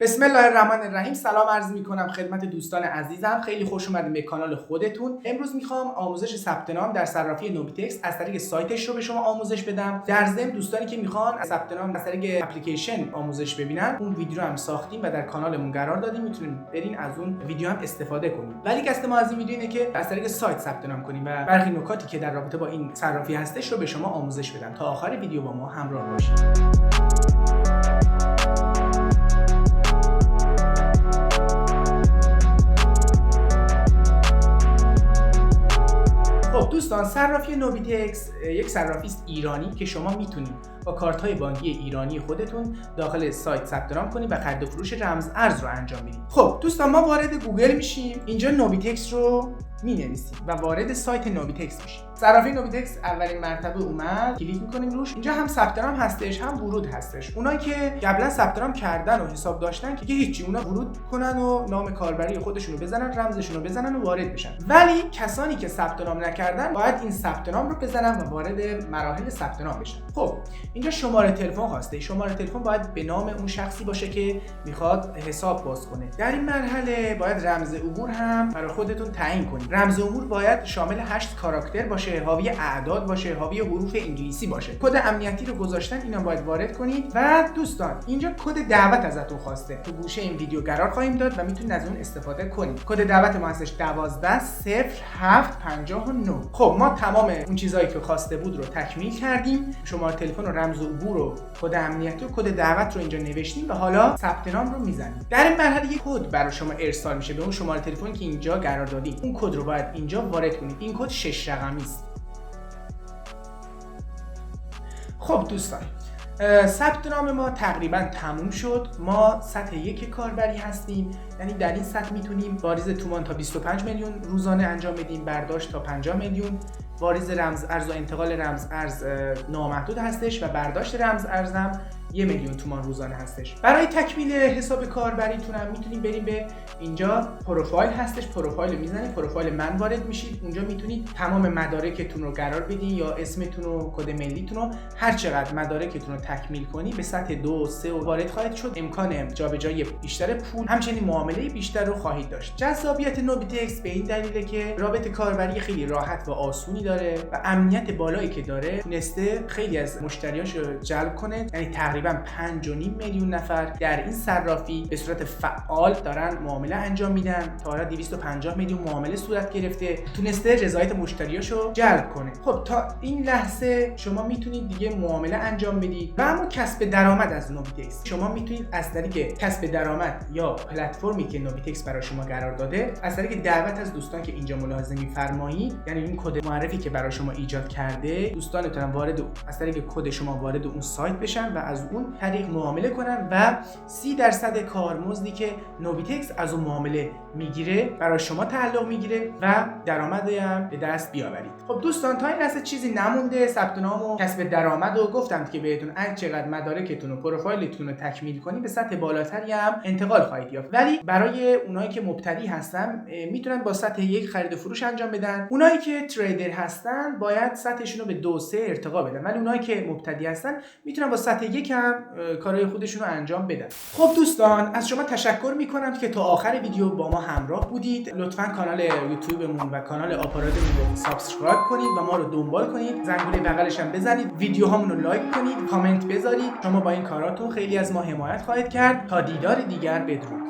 بسم الله الرحمن الرحیم. سلام عرض میکنم خدمت دوستان عزیزم. خیلی خوش اومدید به کانال خودتون. امروز میخوام آموزش ثبت نام در صرافی نوبیتکس از طریق سایتش رو به شما آموزش بدم. در ضمن دوستانی که میخوان ثبت نام از طریق اپلیکیشن آموزش ببینن، اون ویدیو رو هم ساختیم و در کانالمون قرار دادیم، میتونید برین از اون ویدیو هم استفاده کنید. ولی قصد ما از این ویدیو اینه که از طریق سایت ثبت نام کنیم و برخی نکاتی که در رابطه با این صرافی هستش رو به شما آموزش بدم. تا آخر ویدیو با ما همراه باشید. دوستان، صرافی نوبیتکس یک صرافی است ایرانی که شما میتونید با کارت‌های بانکی ایرانی خودتون داخل سایت ثبت نام کنید و خرید و فروش رمز ارز رو انجام بدید. خب دوستان، ما وارد گوگل میشیم، اینجا نوبیتکس رو مینویسیم و وارد سایت نوبیتکس میشیم. صرافی نوبیتکس اولین مرتبه اومد، کلیک میکنیم روش. اینجا هم ثبت نام هستش، هم ورود هستش. اونایی که قبلا ثبت نام کردن و حساب داشتن که هیچی، اونا ورود کنن و نام کاربری خودشون رو بزنن، رمزشون رو بزنن و وارد بشن. ولی کسانی که ثبت نام نکردن باید این ثبت نام رو بزنن و وارد مراحل ثبت نام بشن. خب اینجا شماره تلفن خواسته. شماره تلفن باید به نام اون شخصی باشه که میخواد حساب باز کنه. در این مرحله باید رمز عبور هم برای خودتون تعیین کنید. رمز عبور باید شامل 8 کاراکتر باشه، حاوی اعداد باشه، حاوی حروف انگلیسی باشه. کد امنیتی رو گذاشتن، اینا باید وارد کنید. و دوستان، اینجا کد دعوت ازتون خواسته. تو گوشه این ویدیو قرار خواهیم داد و میتونید از اون استفاده کنید. کد دعوت ما هستش 120759. خب ما تمام اون چیزایی که خواسته بود رو تکمیل کردیم. شماره تلفن و رمز عبور و کد امنیتی و کد دعوت رو اینجا نوشتیم و حالا ثبت نام رو میزنیم. در این مرحله یک کد برای شما ارسال میشه به اون شماره تلفنی که اینجا قرار دادیم. اون کد رو باید اینجا وارد کنید. این کد 6 رقمی است. خب دوستان، ثبت نام ما تقریبا تموم شد. ما سطح 1 کاربری هستیم، یعنی در این سطح میتونیم واریز تومان تا 25 میلیون روزانه انجام بدیم، برداشت تا 50 میلیون، واریز رمز ارز و انتقال رمز ارز نامحدود هستش و برداشت رمز ارز هم 1 میلیون تومان روزانه هستش. برای تکمیل حساب کاربریتون هم میتونید بریم به اینجا پروفایل هستش، پروفایل میزنید، پروفایل من وارد میشید. اونجا میتونید تمام مدارکتون رو قرار بدین یا اسمتون و کد ملیتون رو، هر چقدر مدارکتون رو تکمیل کنی به سطح 2 و 3 وارد خواهید شد. امکان جابجایی بیشتر پول، همچنین معامله بیشتر رو خواهید داشت. جذابیت نوبیتکس به این دلیله که رابط کاربری خیلی راحت و آسونی داره و امنیت بالایی که داره تونسته خیلی از مشتریاش رو جلب کنه. یعنی تقریبا 5.5 میلیون نفر در این صرافی به صورت فعال دارن معامله انجام میدن. تا حالا 250 میلیون معامله صورت گرفته، تونسته رضایت مشتریاشو جلب کنه. خب تا این لحظه شما میتونید دیگه معامله انجام بدید. و اما کسب درآمد از نوبیتکس، شما میتونید از طریق کسب درآمد یا پلتفرمی که نوبیتکس برای شما قرار داده، از طریق دعوت از دوستان که اینجا ملاحظه می‌فرمایید، یعنی این کد معرفی که برای شما ایجاد کرده، دوستانتون وارد از طریق کد شما وارد اون سایت بشن و از اون طریق معامله کنن و 30% کارمزدی که نوبیتکس از اون معامله میگیره برای شما تعلق میگیره و درآمدی هم به دست بیاورید. خب دوستان، تا این لحظه چیزی نمونده. ثبت نام و کسب درآمد رو گفتم که بهتون هر چقدر مدارکتون و پروفایلتون رو تکمیل کنید به سطح بالاتری هم انتقال خواهید یافت. ولی برای اونایی که مبتدی هستن میتونن با سطح 1 خرید و فروش انجام بدن. اونایی که تریدر هستن باید سطحشون رو به 2 3 ارتقا بدن، ولی اونایی که مبتدی هستن میتونن با سطح 1 هم کارهای خودشون رو انجام بدن. خب دوستان، از شما تشکر میکنم که تا آخر ویدیو با ما همراه بودید. لطفاً کانال یوتیوبمون و کانال آپاراتمون رو سابسکرایب کنید و ما رو دنبال کنید. زنگوله بغلش هم بزنید، ویدیوهامون رو لایک کنید، کامنت بذارید. شما با این کاراتون خیلی از ما حمایت خواهید کرد. تا دیدار دیگر، بدرود.